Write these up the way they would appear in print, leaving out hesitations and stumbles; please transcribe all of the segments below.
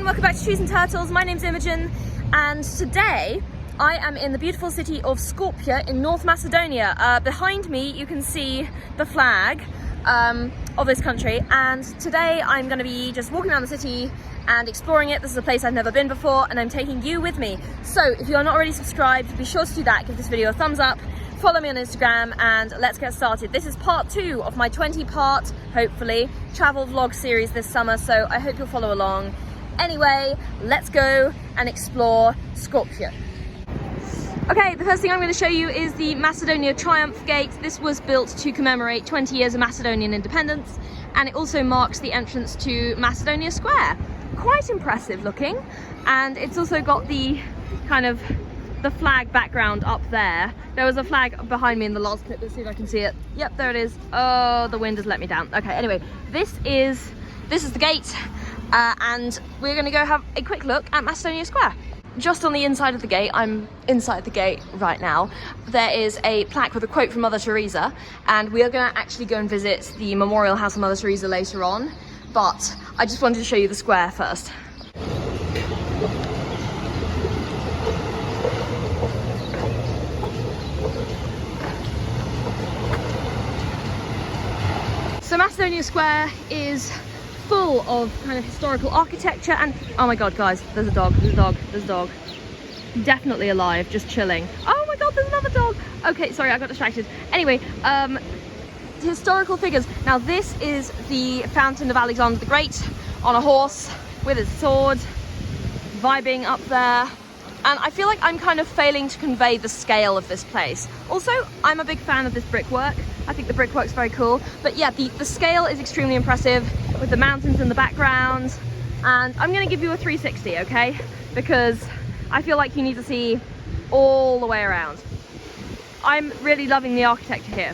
welcome back to Trees and Turtles. My name's Imogen, and today I am in the beautiful city of Skopje in North Macedonia. Behind me you can see the flag of this country, and today I'm going to be just walking around the city and exploring it. This is a place I've never been before, and I'm taking you with me. So if you are not already subscribed, be sure to do that. Give this video a thumbs up, follow me on Instagram, and let's get started. This is part 2 of my 20-part, hopefully, travel vlog series this summer, so I hope you'll follow along. Anyway, let's go and explore Skopje. Okay, the first thing I'm going to show you is the Macedonia Triumph Gate. This was built to commemorate 20 years of Macedonian independence, and it also marks the entrance to Macedonia Square. Quite impressive looking, and it's also got the kind of the flag background up there. There was a flag behind me in the last clip. Let's see if I can see it. Yep, there it is. Oh, the wind has let me down. Okay, anyway, this is the gate, and we're going to go have a quick look at Macedonia Square. Just on the inside of the gate, I'm inside the gate right now, there is a plaque with a quote from Mother Teresa, and we are going to actually go and visit the Memorial House of Mother Teresa later on, but I just wanted to show you the square first. So Macedonia Square is full of kind of historical architecture, and oh my god guys, there's a dog, there's a dog. Definitely alive, just chilling. Oh my god, there's another dog. Okay, sorry, I got distracted. Anyway, historical figures. Now this is the fountain of Alexander the Great on a horse with his sword, vibing up there. And I feel like I'm kind of failing to convey the scale of this place. Also, I'm a big fan of this brickwork. I think the brickwork's very cool. But yeah, the scale is extremely impressive with the mountains in the background. And I'm gonna give you a 360, okay? Because I feel like you need to see all the way around. I'm really loving the architecture here.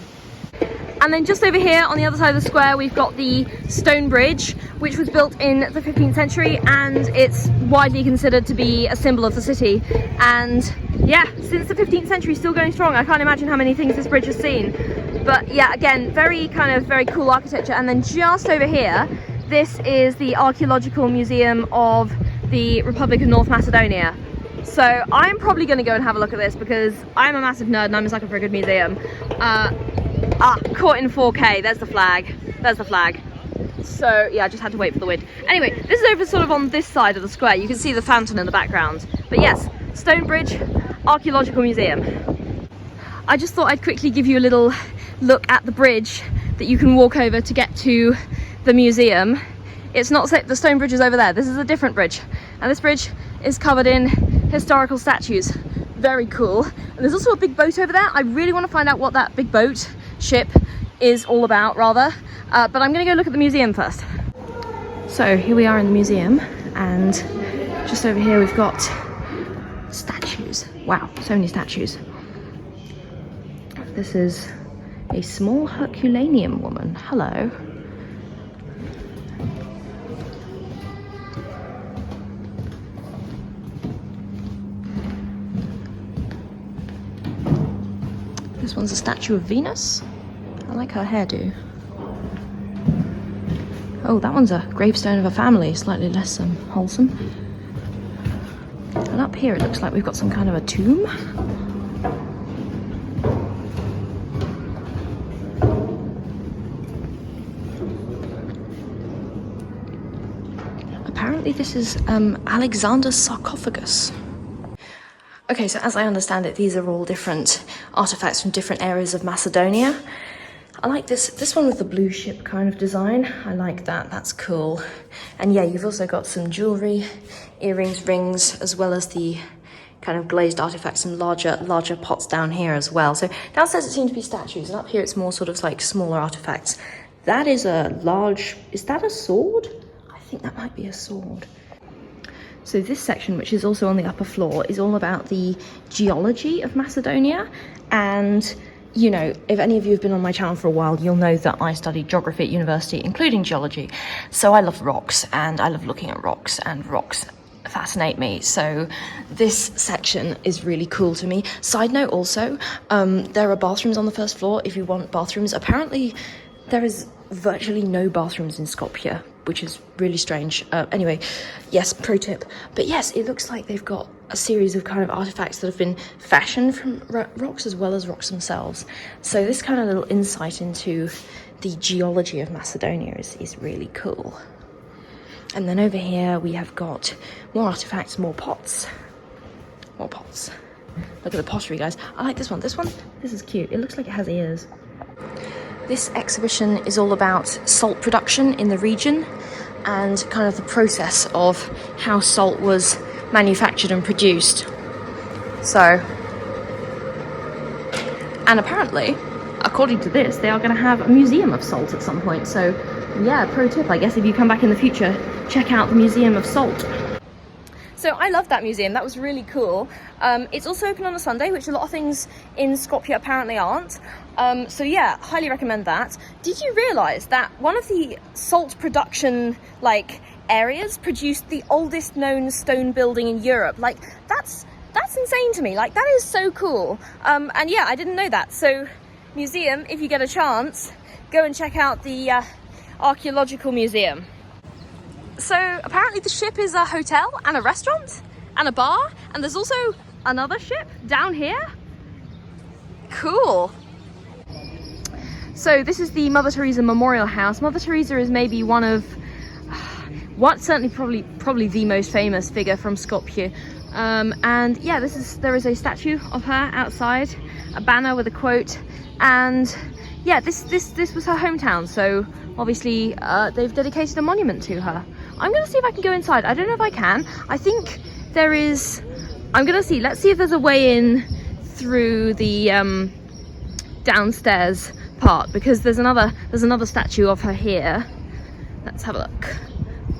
And then just over here on the other side of the square, we've got the stone bridge, which was built in the 15th century, and it's widely considered to be a symbol of the city. And yeah, since the 15th century, still going strong. I can't imagine how many things this bridge has seen. But yeah, again, very cool architecture. And then just over here, this is the Archaeological Museum of the Republic of North Macedonia. So I'm probably going to go and have a look at this because I'm a massive nerd and I'm a sucker for a good museum. Caught in 4K, there's the flag, So yeah, I just had to wait for the wind. Anyway, this is over sort of on this side of the square. You can see the fountain in the background. But yes, Stone Bridge, Archaeological Museum. I just thought I'd quickly give you a little look at the bridge that you can walk over to get to the museum. It's not the Stone Bridge is over there. This is a different bridge. And this bridge is covered in historical statues. Very cool. And there's also a big boat over there. I really want to find out what that big boat ship is all about, rather. But I'm going to go look at the museum first. So here we are in the museum, and just over here we've got statues. Wow, so many statues. This is a small Herculaneum woman. Hello. This one's a statue of Venus. I like her hairdo. Oh, that one's a gravestone of a family, slightly less wholesome. And up here it looks like we've got some kind of a tomb. Apparently this is Alexander's sarcophagus. Okay, so as I understand it, these are all different artifacts from different areas of Macedonia. I like this one with the blue ship kind of design. I like that, that's cool. And yeah, you've also got some jewelry, earrings, rings, as well as the kind of glazed artifacts and larger pots down here as well. So downstairs it seems to be statues, and up here it's more sort of like smaller artifacts. That is a large, is that a sword? I think that might be a sword. So this section, which is also on the upper floor, is all about the geology of Macedonia. And, you know, if any of you have been on my channel for a while, you'll know that I studied geography at university, including geology. So I love rocks, and I love looking at rocks, and rocks fascinate me. So this section is really cool to me. Side note also, there are bathrooms on the first floor if you want bathrooms. Apparently there is virtually no bathrooms in Skopje. which is really strange. Anyway, yes, pro tip. But yes, it looks like they've got a series of kind of artifacts that have been fashioned from rocks as well as rocks themselves. So this kind of little insight into the geology of Macedonia is really cool. And then over here we have got more artifacts, more pots. More pots. Look at the pottery, guys. I like this one. This is cute. It looks like it has ears. This exhibition is all about salt production in the region and kind of the process of how salt was manufactured and produced. So, and apparently, according to this, they are going to have a museum of salt at some point. So, yeah, pro tip, I guess, if you come back in the future, check out the Museum of Salt. So I love that museum. That was really cool. It's also open on a Sunday, which a lot of things in Skopje apparently aren't. So yeah, highly recommend that. Did you realise that one of the salt production areas produced the oldest known stone building in Europe? Like that's insane to me. Like that is so cool. And yeah, I didn't know that. So museum, if you get a chance, go and check out the archaeological museum. So apparently the ship is a hotel and a restaurant and a bar, and there's also another ship down here. Cool. So this is the Mother Teresa Memorial House. Mother Teresa is maybe one of, certainly probably the most famous figure from Skopje. And yeah, there is a statue of her outside, a banner with a quote, and yeah, this was her hometown. So obviously they've dedicated a monument to her. I'm gonna see if I can go inside. I don't know if I can. I think there is. I'm gonna see. Let's see if there's a way in through the downstairs part, because there's another statue of her here. Let's have a look.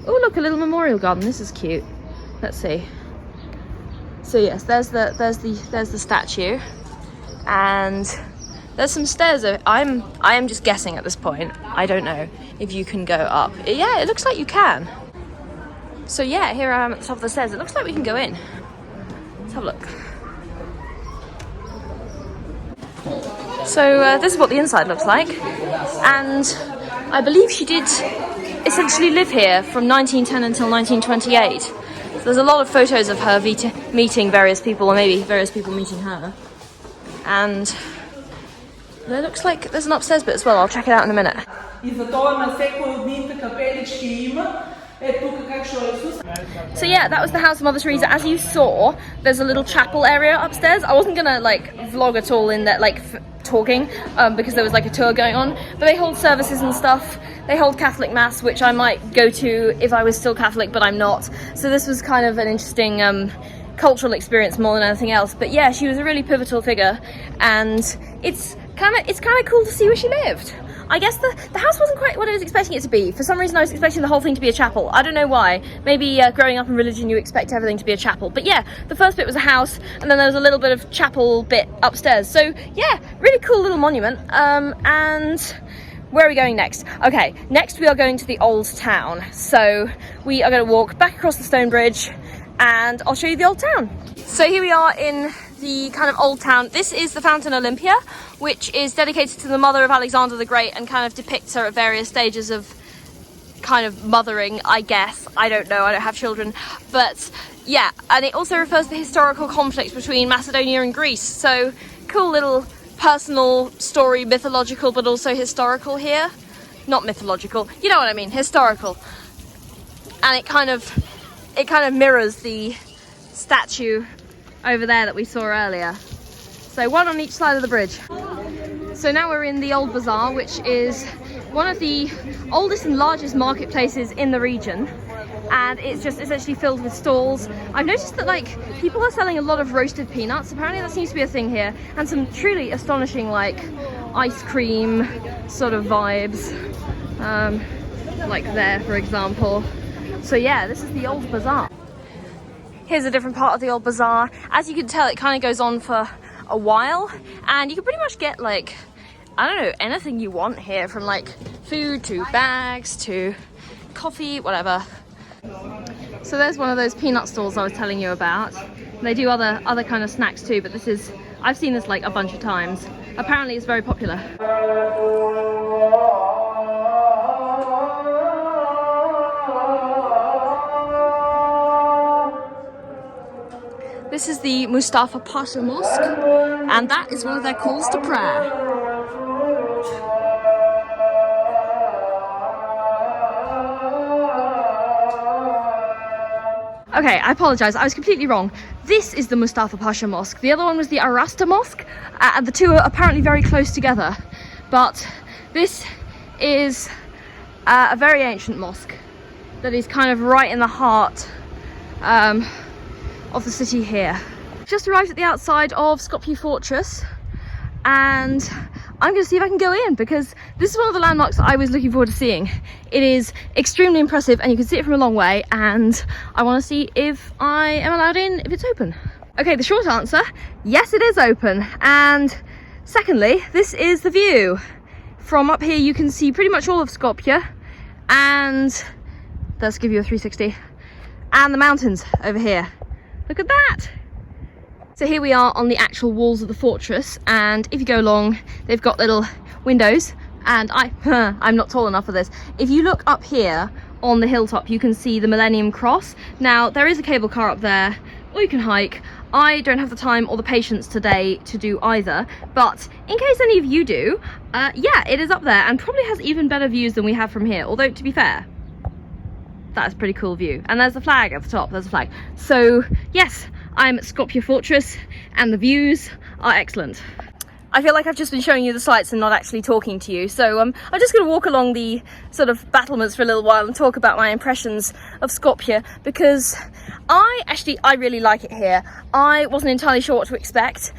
Oh, look, a little memorial garden. This is cute. Let's see. So yes, there's the statue, and there's some stairs. I am just guessing at this point. I don't know if you can go up. Yeah, it looks like you can. So yeah, here I am at the top of the stairs. It looks like we can go in. Let's have a look. So this is what the inside looks like. And I believe she did essentially live here from 1910 until 1928. So there's a lot of photos of her meeting various people, or maybe various people meeting her. And it looks like there's an upstairs bit as well. I'll check it out in a minute. So yeah, that was the house of Mother Teresa. As you saw, there's a little chapel area upstairs. I wasn't gonna vlog at all in that talking because there was a tour going on, but they hold services and stuff. They hold Catholic mass, which I might go to if I was still Catholic, but I'm not. So this was kind of an interesting cultural experience more than anything else. But yeah, she was a really pivotal figure, and it's kind of cool to see where she lived. I guess the house wasn't quite what I was expecting it to be. For some reason I was expecting the whole thing to be a chapel. I don't know why. Maybe growing up in religion you expect everything to be a chapel. But yeah, the first bit was a house, and then there was a little bit of chapel bit upstairs. So yeah, really cool little monument. And where are we going next? Okay, next we are going to the old town. So we are going to walk back across the stone bridge, and I'll show you the old town. So here we are in the kind of old town. This is the Fountain Olympia, which is dedicated to the mother of Alexander the Great and kind of depicts her at various stages of kind of mothering, I guess. I don't know, I don't have children. But yeah, and it also refers to the historical conflict between Macedonia and Greece. So cool little personal story, mythological but also historical here. Not mythological, you know what I mean, historical. And it kind of mirrors the statue over there that we saw earlier. So one on each side of the bridge. So now we're in the Old Bazaar, which is one of the oldest and largest marketplaces in the region. And it's just essentially filled with stalls. I've noticed that people are selling a lot of roasted peanuts. Apparently that seems to be a thing here. And some truly astonishing ice cream sort of vibes. Like there, for example. So yeah, this is the Old Bazaar. Here's a different part of the Old Bazaar. As you can tell, it kind of goes on for a while, and you can pretty much get I don't know, anything you want here, from food to bags to coffee, whatever. So there's one of those peanut stalls I was telling you about. They do other kind of snacks too, but I've seen this a bunch of times. Apparently it's very popular. This is the Mustafa Pasha Mosque, and that is one of their calls to prayer. Okay, I apologise, I was completely wrong. This is the Mustafa Pasha Mosque. The other one was the Arasta Mosque, and the two are apparently very close together. But this is a very ancient mosque that is kind of right in the heart of the city here. Just arrived at the outside of Skopje Fortress, and I'm going to see if I can go in, because this is one of the landmarks that I was looking forward to seeing. It is extremely impressive and you can see it from a long way, and I want to see if I am allowed in, if it's open. Okay, the short answer, yes it is open. And secondly, this is the view. From up here you can see pretty much all of Skopje, and let's give you a 360, and the mountains over here. Look at that! So here we are on the actual walls of the fortress, and if you go along, they've got little windows, and I'm not tall enough for this. If you look up here on the hilltop, you can see the Millennium Cross. Now, there is a cable car up there, or you can hike. I don't have the time or the patience today to do either, but in case any of you do, yeah, it is up there, and probably has even better views than we have from here, although to be fair, that's a pretty cool view. And there's the flag at the top, there's a flag. So yes, I'm at Skopje Fortress and the views are excellent. I feel like I've just been showing you the sights and not actually talking to you, so I'm just going to walk along the sort of battlements for a little while and talk about my impressions of Skopje, because I really like it here. I wasn't entirely sure what to expect,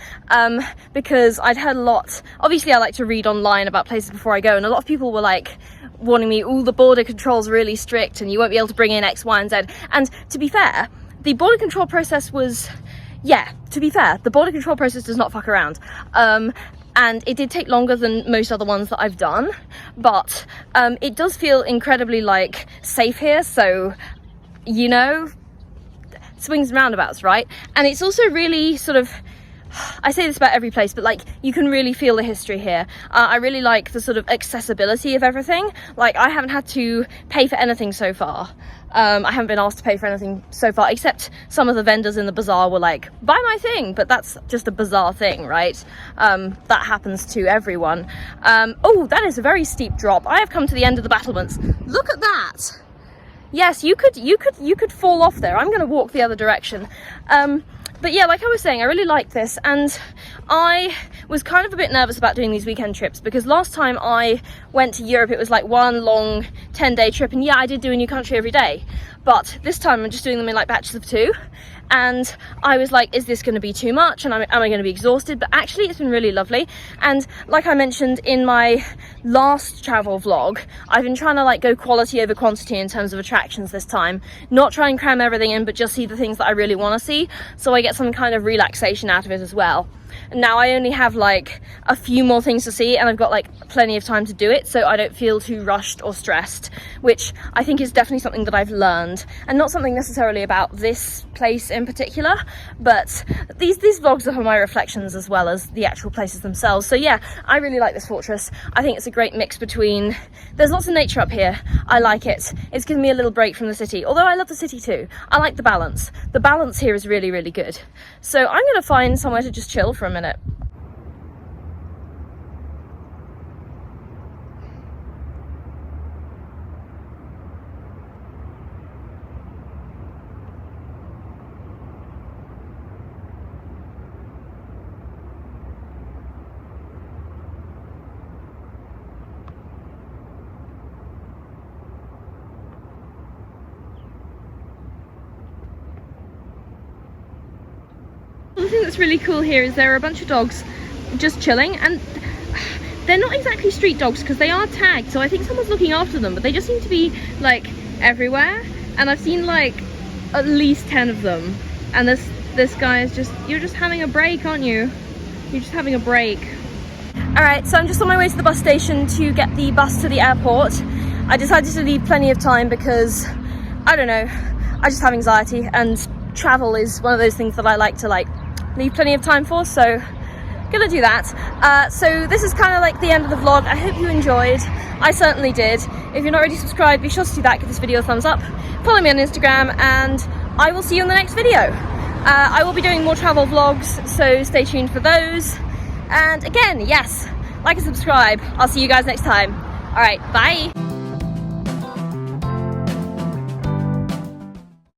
because I'd heard a lot. Obviously I like to read online about places before I go, and a lot of people were like warning me, oh, the border control's really strict and you won't be able to bring in X, Y and Z. And to be fair, the border control process was, yeah, to be fair, the border control process does not fuck around. And it did take longer than most other ones that I've done, but it does feel incredibly like safe here. So, you know, swings and roundabouts, right? And it's also really sort of, I say this about every place, but like you can really feel the history here. I really like the sort of accessibility of everything. Like I haven't had to pay for anything so far. I haven't been asked to pay for anything so far, except some of the vendors in the bazaar were like, buy my thing, but that's just a bizarre thing, right? That happens to everyone. Oh, that is a very steep drop. I have come to the end of the battlements. Look at that. Yes, you could fall off there. I'm going to walk the other direction. But yeah, like I was saying, I really like this, and I was kind of a bit nervous about doing these weekend trips, because last time I went to Europe it was like one long 10-day trip, and yeah, I did do a new country every day, but this time I'm just doing them in like batches of 2, and I was like, is this going to be too much, and am I going to be exhausted? But actually it's been really lovely. And like I mentioned in my last travel vlog, I've been trying to like go quality over quantity in terms of attractions this time, not try and cram everything in, but just see the things that I really want to see, so I get some kind of relaxation out of it as well. And now I only have like a few more things to see, and I've got like plenty of time to do it, so I don't feel too rushed or stressed, which I think is definitely something that I've learned, and not something necessarily about this place in particular, but these vlogs are for my reflections as well as the actual places themselves. So yeah, I really like this fortress. I think it's a great mix between, there's lots of nature up here, I like it, it's given me a little break from the city, although I love the city too. I like the balance here is really, really good. So I'm gonna find somewhere to just chill for a minute. The thing that's really cool here is there are a bunch of dogs just chilling, and they're not exactly street dogs because they are tagged, so I think someone's looking after them, but they just seem to be like everywhere, and I've seen like at least 10 of them, and this guy is just, you're just having a break, aren't you? You're just having a break. Alright, so I'm just on my way to the bus station to get the bus to the airport. I decided to leave plenty of time because, I don't know, I just have anxiety, and travel is one of those things that I like to like leave plenty of time for, so gonna do that. So this is kind of like the end of the vlog. I hope you enjoyed. I certainly did. If you're not already subscribed, be sure to do that, give this video a thumbs up, follow me on Instagram, and I will see you in the next video. I will be doing more travel vlogs, so stay tuned for those. And again, yes, like and subscribe. I'll see you guys next time. All right, bye.